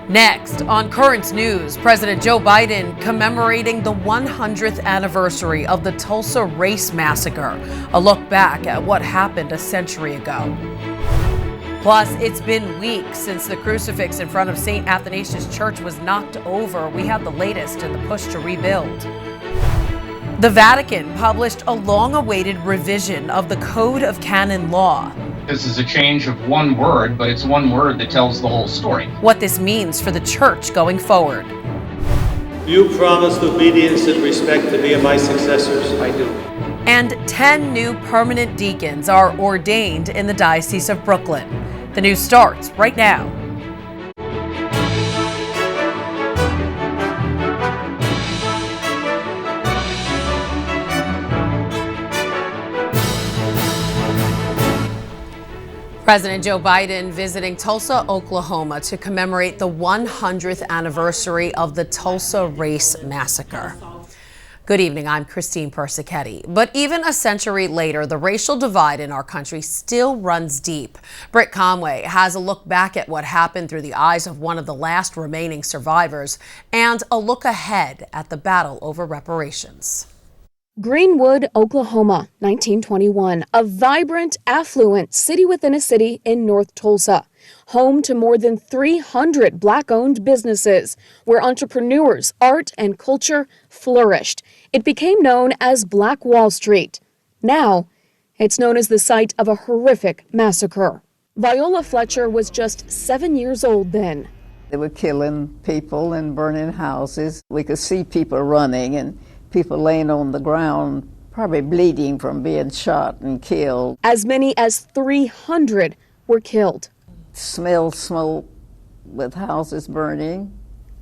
Next, on Current News, President Joe Biden commemorating the 100th anniversary of the Tulsa race massacre, a look back at what happened a century ago. Plus, it's been weeks since the crucifix in front of St. Athanasius Church was knocked over. We have the latest in the push to rebuild. The Vatican published a long-awaited revision of the Code of Canon Law. This is a change of one word, but it's one word that tells the whole story. What this means for the church going forward. You promised obedience and respect to be my successors. I do. And 10 new permanent deacons are ordained in the Diocese of Brooklyn. The news starts right now. President Joe Biden visiting Tulsa, Oklahoma to commemorate the 100th anniversary of the Tulsa race massacre. Good evening, I'm Christine PERSICHETTE. But even a century later, the racial divide in our country still runs deep. Britt Conway has a look back at what happened through the eyes of one of the last remaining survivors and a look ahead at the battle over reparations. Greenwood, Oklahoma, 1921, a vibrant, affluent city within a city in North Tulsa, home to more than 300 Black-owned businesses, where entrepreneurs, art, and culture flourished. It became known as Black Wall Street. Now, it's known as the site of a horrific massacre. Viola Fletcher was just 7 years old then. They were killing people and burning houses. We could see people running and people laying on the ground, probably bleeding from being shot and killed. As many as 300 were killed. Smelled smoke with houses burning.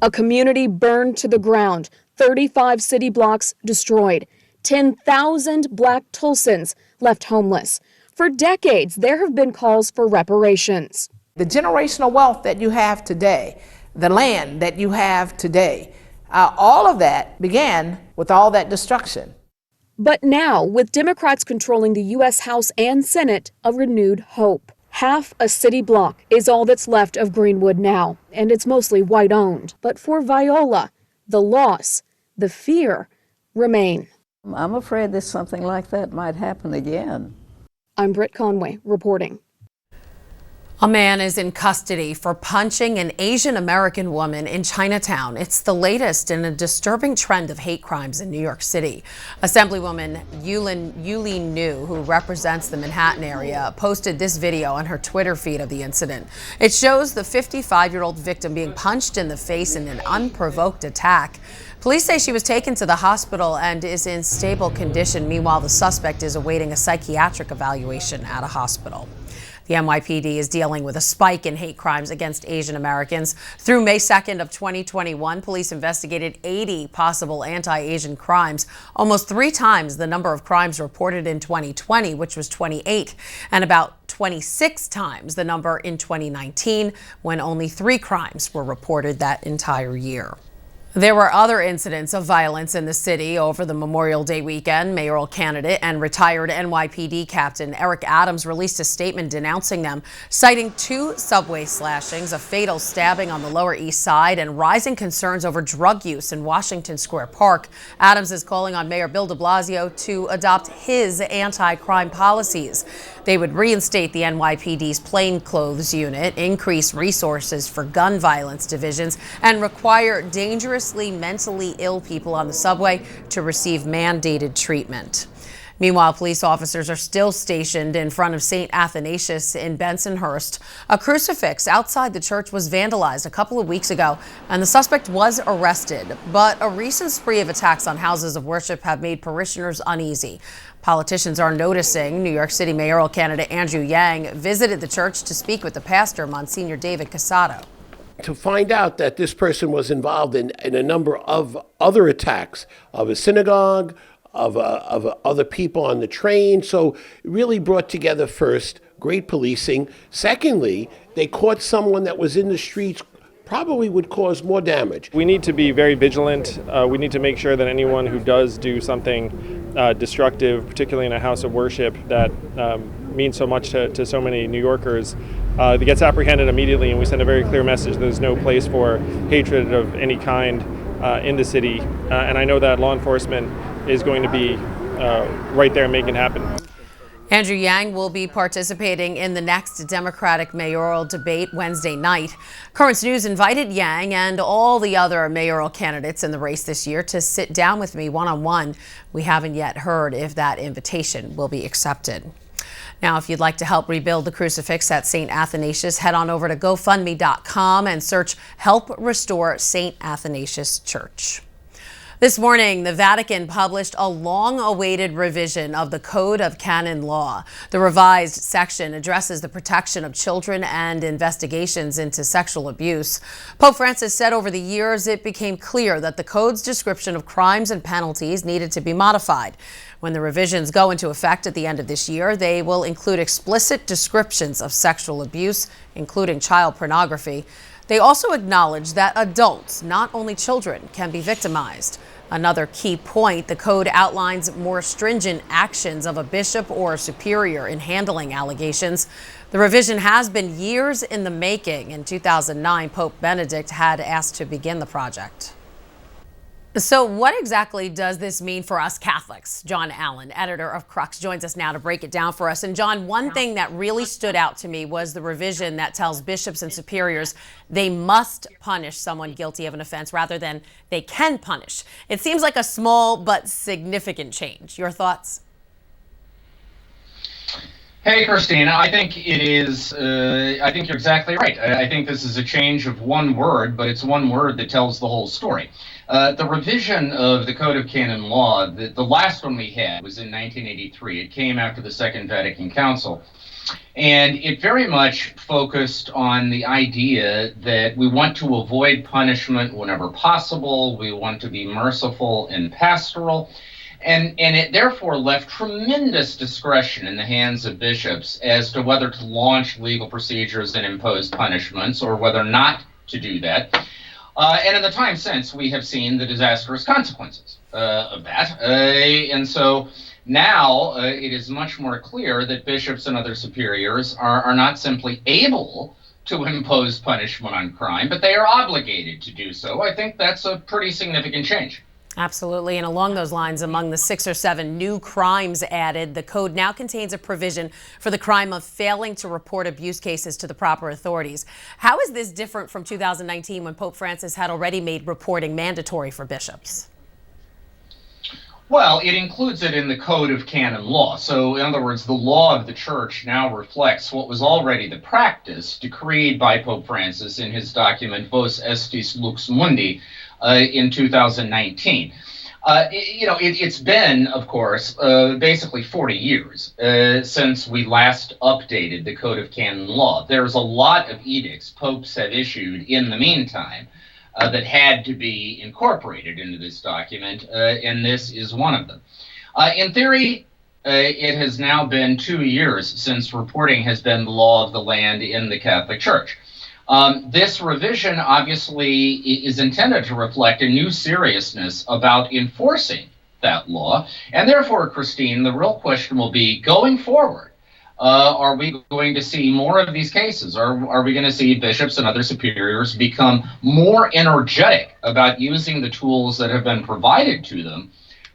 A community burned to the ground, 35 city blocks destroyed, 10,000 Black Tulsans left homeless. For decades, there have been calls for reparations. The generational wealth that you have today, the land that you have today, all of that began with all that destruction. But now, with Democrats controlling the U.S. House and Senate, a renewed hope. Half a city block is all that's left of Greenwood now, and it's mostly white-owned. But for Viola, the loss, the fear remain. I'm afraid that something like that might happen again. I'm Britt Conway, reporting. A man is in custody for punching an Asian American woman in Chinatown. It's the latest in a disturbing trend of hate crimes in New York City. Assemblywoman Yuli New, who represents the Manhattan area, posted this video on her Twitter feed of the incident. It shows the 55-year-old victim being punched in the face in an unprovoked attack. Police say she was taken to the hospital and is in stable condition. Meanwhile, the suspect is awaiting a psychiatric evaluation at a hospital. The NYPD is dealing with a spike in hate crimes against Asian Americans. Through May 2nd of 2021, police investigated 80 possible anti-Asian crimes, almost 3 times the number of crimes reported in 2020, which was 28, and about 26 times the number in 2019, when only 3 crimes were reported that entire year. There were other incidents of violence in the city over the Memorial Day weekend. Mayoral candidate and retired NYPD captain Eric Adams released a statement denouncing them, citing 2 subway slashings, a fatal stabbing on the Lower East Side, and rising concerns over drug use in Washington Square Park. Adams is calling on Mayor Bill de Blasio to adopt his anti-crime policies. They would reinstate the NYPD's plainclothes unit, increase resources for gun violence divisions, and require dangerously mentally ill people on the subway to receive mandated treatment. Meanwhile, police officers are still stationed in front of St. Athanasius in Bensonhurst. A crucifix outside the church was vandalized a couple of weeks ago, and the suspect was arrested. But a recent spree of attacks on houses of worship have made parishioners uneasy. Politicians are noticing. New York City mayoral candidate Andrew Yang visited the church to speak with the pastor, Monsignor David CASSATO. To find out that this person was involved in a number of other attacks of a synagogue, of other people on the train. So it really brought together, first, great policing. Secondly, they caught someone that was in the streets probably would cause more damage. We need to be very vigilant. We need to make sure that anyone who does do something destructive, particularly in a house of worship, that means so much to so many New Yorkers gets apprehended immediately, and we send a very clear message. There's no place for hatred of any kind in the city, and I know that law enforcement is going to be right there making it happen. Andrew Yang will be participating in the next Democratic mayoral debate Wednesday night. Currents News invited Yang and all the other mayoral candidates in the race this year to sit down with me one-on-one. We haven't yet heard if that invitation will be accepted. Now, if you'd like to help rebuild the crucifix at St. Athanasius, head on over to GoFundMe.com and search Help Restore St. Athanasius Church. This morning, the Vatican published a long-awaited revision of the Code of Canon Law. The revised section addresses the protection of children and investigations into sexual abuse. Pope Francis said over the years it became clear that the code's description of crimes and penalties needed to be modified. When the revisions go into effect at the end of this year, they will include explicit descriptions of sexual abuse, including child pornography. They also acknowledge that adults, not only children, can be victimized. Another key point, the code outlines more stringent actions of a bishop or superior in handling allegations. The revision has been years in the making. In 2009, Pope Benedict had asked to begin the project. So what exactly does this mean for us Catholics? John Allen, editor of Crux, joins us now to break it down for us. And John, one thing that really stood out to me was the revision that tells bishops and superiors they must punish someone guilty of an offense rather than they can punish. It seems like a small but significant change. Your thoughts? Hey, Christina, I think it is, I think you're exactly right. I think this is a change of one word, but it's one word that tells the whole story. The revision of the Code of Canon Law, the last one we had was in 1983. It came after the Second Vatican Council. And it very much focused on the idea that we want to avoid punishment whenever possible. We want to be merciful and pastoral. And it therefore left tremendous discretion in the hands of bishops as to whether to launch legal procedures and impose punishments or whether not to do that. And in the time since, we have seen the disastrous consequences of that. And so now it is much more clear that bishops and other superiors are not simply able to impose punishment on crime, but they are obligated to do so. I think that's a pretty significant change. Absolutely. And along those lines, among the 6 or 7 new crimes added, the code now contains a provision for the crime of failing to report abuse cases to the proper authorities. How is this different from 2019 when Pope Francis had already made reporting mandatory for bishops? Well, it includes it in the Code of Canon Law. So, in other words, the law of the Church now reflects what was already the practice decreed by Pope Francis in his document Vos Estis Lux Mundi in 2019. It's been, of course, basically 40 years since we last updated the Code of Canon Law. There's a lot of edicts popes have issued in the meantime that had to be incorporated into this document, and this is one of them. In theory, it has now been 2 years since reporting has been the law of the land in the Catholic Church. This revision obviously is intended to reflect a new seriousness about enforcing that law, and therefore, Christine, the real question will be, going forward, are we going to see more of these cases? Are we going to see bishops and other superiors become more energetic about using the tools that have been provided to them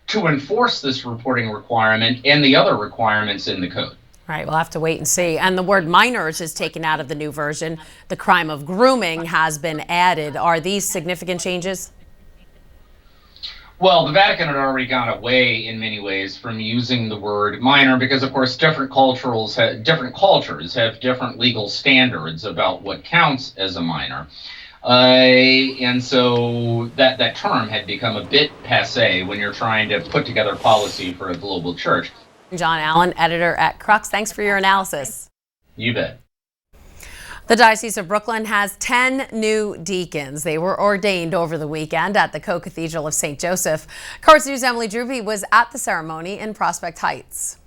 to enforce this reporting requirement and the other requirements in the code? Right, we'll have to wait and see. And the word minors is taken out of the new version. The crime of grooming has been added. Are these significant changes? Well, the Vatican had already gone away in many ways from using the word minor because, of course, different cultures have different legal standards about what counts as a minor. And so that term had become a bit passé when you're trying to put together policy for a global church. John Allen, editor at Crux, thanks for your analysis. You bet. The Diocese of Brooklyn has 10 new deacons. They were ordained over the weekend at the Co-Cathedral of St. Joseph. Currents News' Emily Drewby was at the ceremony in Prospect Heights.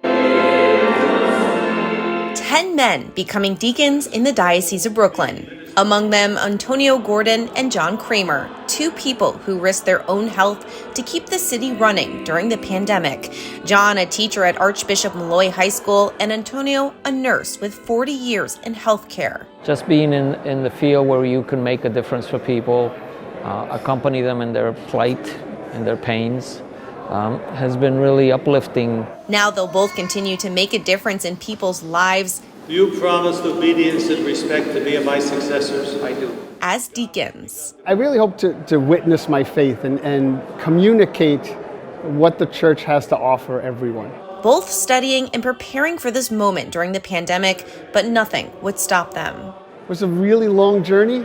10 men becoming deacons in the Diocese of Brooklyn. Among them, Antonio Gordon and John KRAMER, two people who risked their own health to keep the city running during the pandemic. John, a teacher at Archbishop Malloy High School, and Antonio, a nurse with 40 years in healthcare. Just being in the field where you can make a difference for people, accompany them in their plight and their pains, has been really uplifting. Now they'll both continue to make a difference in people's lives. Do you promise obedience and respect to be my successors? I do. As deacons. I really hope to witness my faith and communicate what the church has to offer everyone. Both studying and preparing for this moment during the pandemic, but nothing would stop them. It was a really long journey.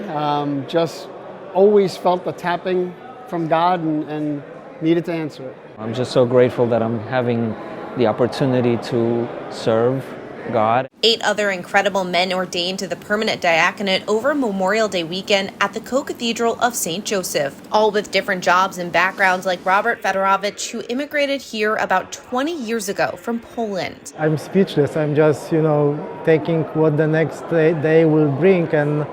Just always felt the tapping from God and needed to answer it. I'm just so grateful that I'm having the opportunity to serve God. 8 other incredible men ordained to the permanent diaconate over Memorial Day weekend at the Co-Cathedral of St. Joseph, all with different jobs and backgrounds, like Robert Fedorovich, who immigrated here about 20 years ago from Poland. I'm speechless. I'm just, thinking what the next day will bring and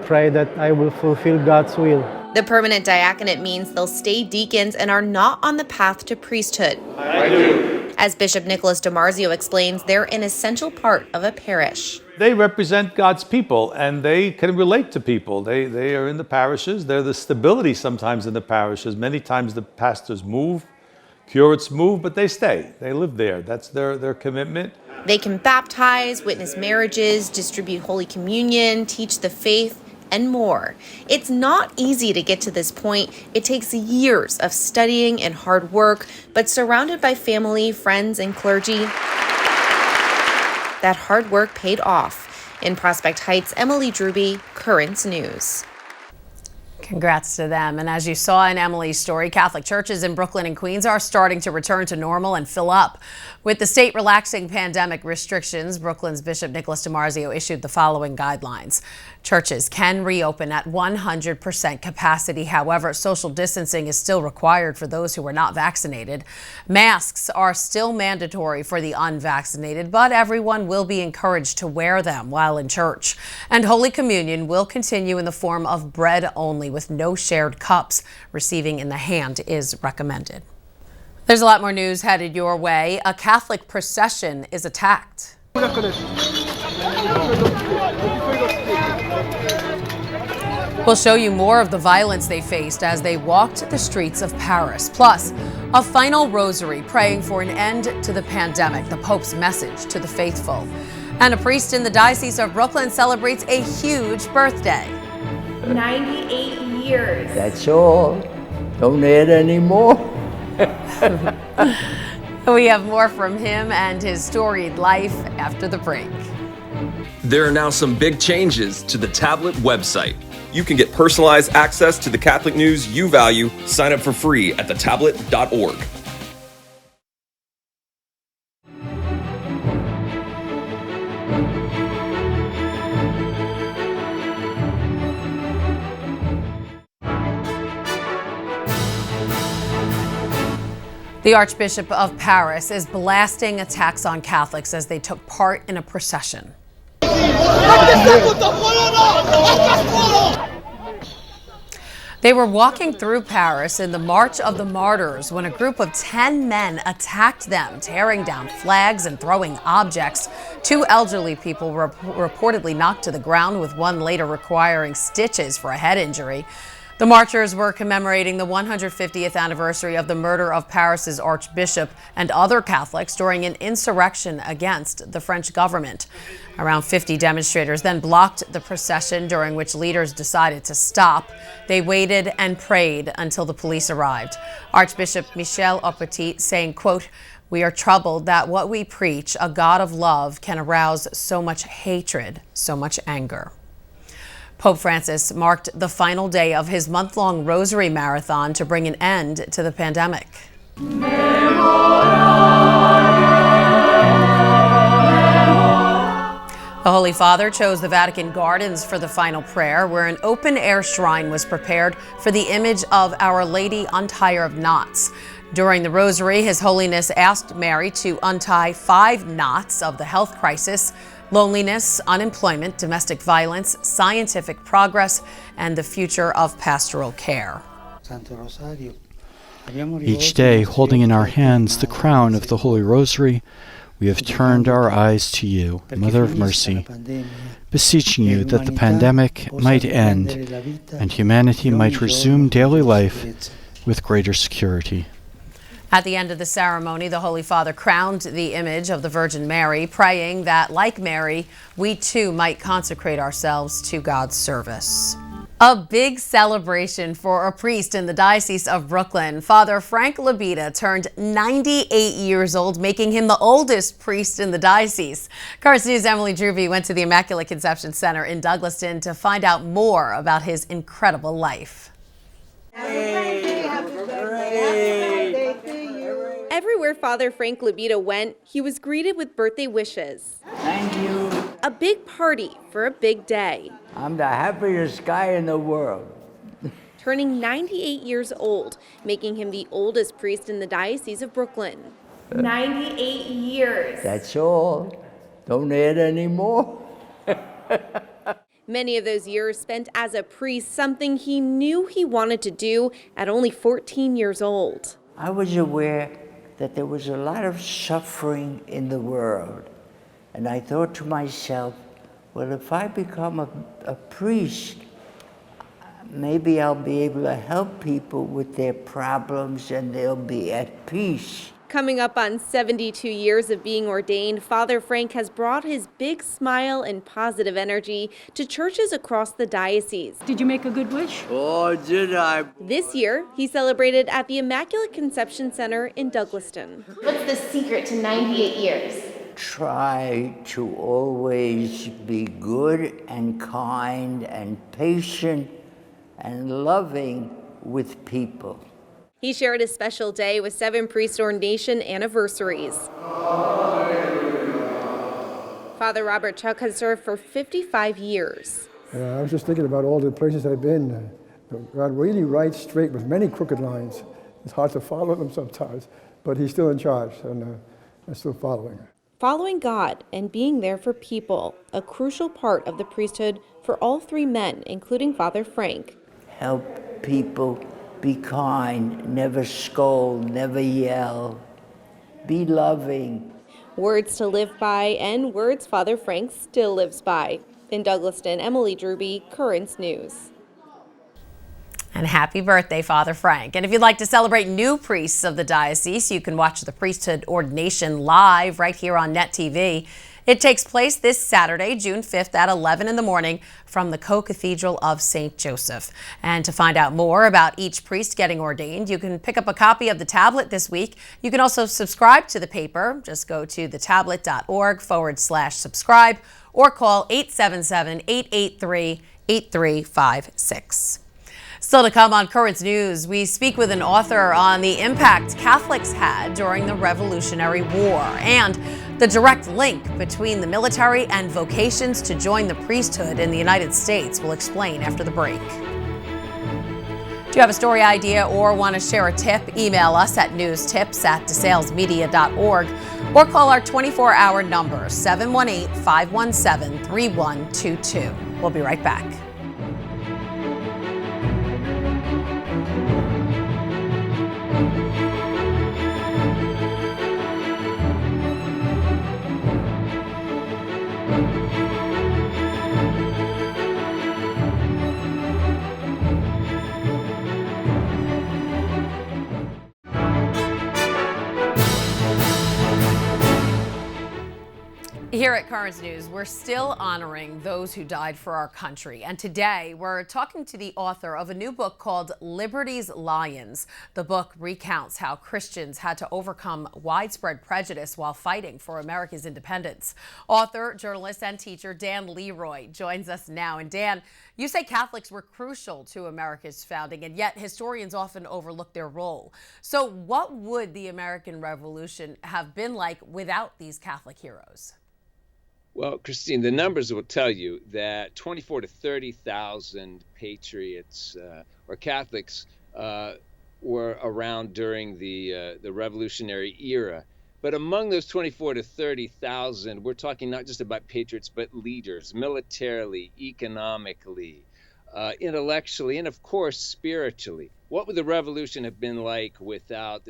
pray that I will fulfill God's will. The permanent diaconate means they'll stay deacons and are not on the path to priesthood. I do. As Bishop Nicholas DiMarzio explains, they're an essential part of a parish. They represent God's people, and they can relate to people. They are in the parishes. They're the stability sometimes in the parishes. Many times the pastors move, curates move, but they stay. They live there. That's their commitment. They can baptize, witness marriages, distribute Holy Communion, teach the faith, and more. It's not easy to get to this point. It takes years of studying and hard work, but surrounded by family, friends, and clergy, that hard work paid off. In Prospect Heights, Emily Druby, Currents News. Congrats to them. And as you saw in Emily's story, Catholic churches in Brooklyn and Queens are starting to return to normal and fill up. With the state relaxing pandemic restrictions, Brooklyn's Bishop Nicholas DiMarzio issued the following guidelines. Churches can reopen at 100% capacity. However, social distancing is still required for those who are not vaccinated. Masks are still mandatory for the unvaccinated, but everyone will be encouraged to wear them while in church. And Holy Communion will continue in the form of bread only, with no shared cups. Receiving in the hand is recommended. There's a lot more news headed your way. A Catholic procession is attacked. We'll show you more of the violence they faced as they walked the streets of Paris. Plus, a final rosary praying for an end to the pandemic, the Pope's message to the faithful. And a priest in the Diocese of Brooklyn celebrates a huge birthday. 98 years. That's all. Don't add any more. We have more from him and his storied life after the break. There are now some big changes to the tablet website. You can get personalized access to the Catholic news you value. Sign up for free at thetablet.org. The Archbishop of Paris is blasting attacks on Catholics as they took part in a procession. They were walking through Paris in the March of the Martyrs when a group of 10 men attacked them, tearing down flags and throwing objects. 2 elderly people were reportedly knocked to the ground, with one later requiring stitches for a head injury. The marchers were commemorating the 150th anniversary of the murder of Paris's Archbishop and other Catholics during an insurrection against the French government. Around 50 demonstrators then blocked the procession, during which leaders decided to stop. They waited and prayed until the police arrived. Archbishop Michel Aupetit saying, quote, "We are troubled that what we preach, a God of love, can arouse so much hatred, so much anger." Pope Francis marked the final day of his month-long Rosary Marathon to bring an end to the pandemic. The Holy Father chose the Vatican Gardens for the final prayer, where an open-air shrine was prepared for the image of Our Lady Untier of Knots. During the Rosary, His Holiness asked Mary to untie 5 knots of the health crisis, loneliness, unemployment, domestic violence, scientific progress, and the future of pastoral care. Each day, holding in our hands the crown of the Holy Rosary, we have turned our eyes to you, Mother of Mercy, beseeching you that the pandemic might end and humanity might resume daily life with greater security. At the end of the ceremony, the Holy Father crowned the image of the Virgin Mary, praying that, like Mary, we too might consecrate ourselves to God's service. A big celebration for a priest in the Diocese of Brooklyn. Father Frank Labita turned 98 years old, making him the oldest priest in the diocese. Currents News' Emily Drewby went to the Immaculate Conception Center in Douglaston to find out more about his incredible life. Everywhere Father Frank Labita went, he was greeted with birthday wishes. Thank you. A big party for a big day. I'm the happiest guy in the world. Turning 98 years old, making him the oldest priest in the Diocese of Brooklyn. 98 years. That's all. Don't add any more. Many of those years spent as a priest, something he knew he wanted to do at only 14 years old. I was aware that there was a lot of suffering in the world. And I thought to myself, well, if I become a priest, maybe I'll be able to help people with their problems and they'll be at peace. Coming up on 72 years of being ordained, Father Frank has brought his big smile and positive energy to churches across the diocese. Did you make a good wish? Oh, did I? This year, he celebrated at the Immaculate Conception Center in Douglaston. What's the secret to 98 years? Try to always be good and kind and patient and loving with people. He shared a special day with 7 priest ordination anniversaries. Father Robert Chuck has served for 55 years. I was just thinking about all the places I've been. God really writes straight with many crooked lines. It's hard to follow them sometimes, but he's still in charge, and I'm still following. Following God and being there for people, a crucial part of the priesthood for all 3 men, including Father Frank. Help people, be kind, never scold, never yell, be loving. Words to live by and words Father Frank still lives by. In Douglaston, Emily Drewby, Currents News. And happy birthday, Father Frank. And if you'd like to celebrate new priests of the diocese, you can watch the priesthood ordination live right here on Net TV. It takes place this Saturday, June 5th at 11 in the morning from the Co-Cathedral of St. Joseph. And to find out more about each priest getting ordained, you can pick up a copy of the tablet this week. You can also subscribe to the paper. Just go to thetablet.org/subscribe or call 877-883-8356. Still to come on Currents News, we speak with an author on the impact Catholics had during the Revolutionary War and the direct link between the military and vocations to join the priesthood in the United States. We'll explain after the break. Do you have a story idea or want to share a tip? Email us at newstips@desalesmedia.org or call our 24-hour number 718-517-3122. We'll be right back. Here at Currents News, we're still honoring those who died for our country. And today, we're talking to the author of a new book called Liberty's Lions. The book recounts how Christians had to overcome widespread prejudice while fighting for America's independence. Author, journalist, and teacher Dan LEROY joins us now. And Dan, you say Catholics were crucial to America's founding, and yet historians often overlook their role. So what would the American Revolution have been like without these Catholic heroes? Well, Christine, the numbers will tell you that 24 to 30,000 patriots or Catholics were around during the Revolutionary era. But among those 24 to 30,000, we're talking not just about patriots, but leaders, militarily, economically, intellectually, and of course, spiritually. What would the revolution have been like without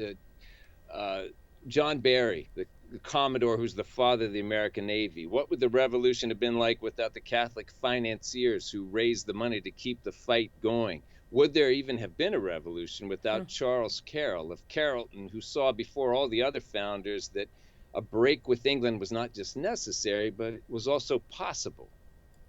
John Barry, the Commodore who's the father of the American Navy? What would the revolution have been like without the Catholic financiers who raised the money to keep the fight going? Would there even have been a revolution without Charles Carroll of Carrollton, who saw before all the other founders that a break with England was not just necessary, but it was also possible?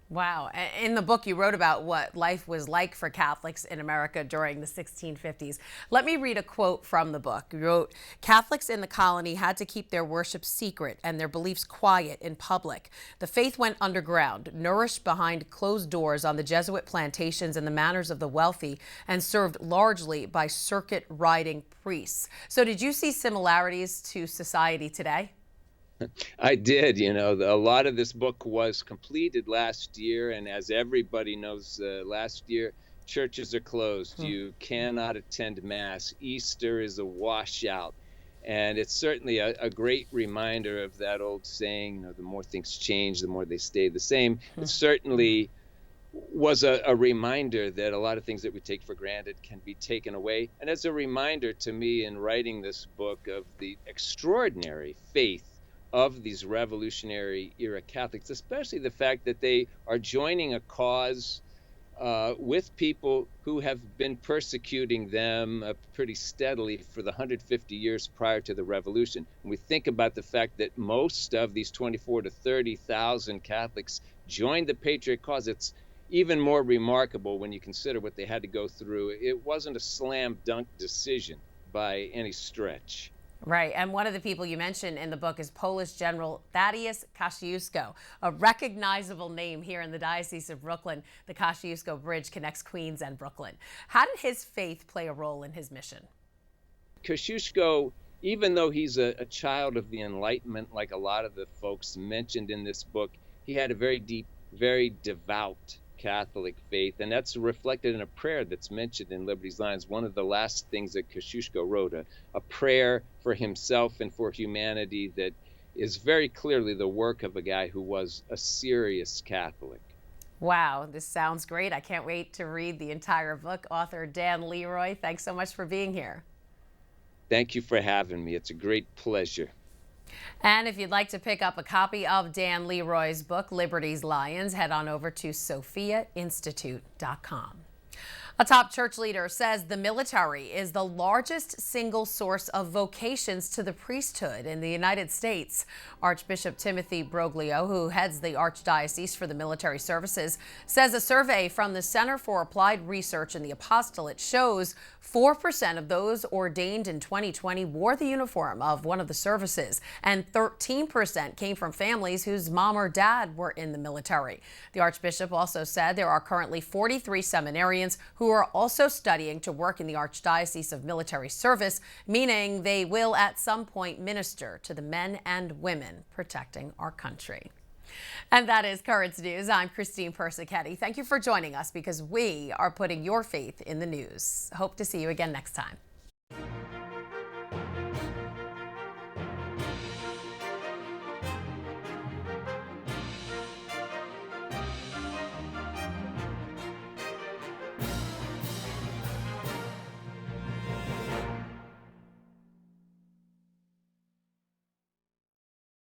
Wow. In the book, you wrote about what life was like for Catholics in America during the 1650s. Let me read a quote from the book. You wrote, "Catholics in the colony had to keep their worship secret and their beliefs quiet in public. The faith went underground, nourished behind closed doors on the Jesuit plantations and the manors of the wealthy, and served largely by circuit riding priests." So did you see similarities to society today? I did. A lot of this book was completed last year, and as everybody knows, last year churches are closed. You cannot attend Mass. Easter is a washout, and it's certainly a great reminder of that old saying, the more things change, the more they stay the same. It certainly was a reminder that a lot of things that we take for granted can be taken away, and as a reminder to me in writing this book of the extraordinary faith of these revolutionary era Catholics, especially the fact that they are joining a cause with people who have been persecuting them pretty steadily for the 150 years prior to the revolution. And we think about the fact that most of these 24 to 30,000 Catholics joined the Patriot cause. It's even more remarkable when you consider what they had to go through. It wasn't a slam dunk decision by any stretch. Right, and one of the people you mentioned in the book is Polish General Thaddeus Kościuszko, a recognizable name here in the Diocese of Brooklyn. The Kosciuszko Bridge connects Queens and Brooklyn. How did his faith play a role in his mission? Kościuszko, even though he's a child of the Enlightenment, like a lot of the folks mentioned in this book, he had a very deep, very devout Catholic faith, and that's reflected in a prayer that's mentioned in Liberty's Lines. One of the last things that Kościuszko wrote, a prayer for himself and for humanity that is very clearly the work of a guy who was a serious Catholic. Wow, this sounds great. I can't wait to read the entire book. Author Dan Leroy, thanks so much for being here. Thank you for having me. It's a great pleasure. And if you'd like to pick up a copy of Dan Leroy's book, Liberty's Lions, head on over to sophiainstitute.com. A top church leader says the military is the largest single source of vocations to the priesthood in the United States. Archbishop Timothy Broglio, who heads the Archdiocese for the Military Services, says a survey from the Center for Applied Research in the Apostolate shows 4% of those ordained in 2020 wore the uniform of one of the services, and 13% came from families whose mom or dad were in the military. The Archbishop also said there are currently 43 seminarians who are also studying to work in the Archdiocese of Military Service, meaning they will at some point minister to the men and women protecting our country. And that is Currents News. I'm Christine Persichetti. Thank you for joining us because we are putting your faith in the news. Hope to see you again next time.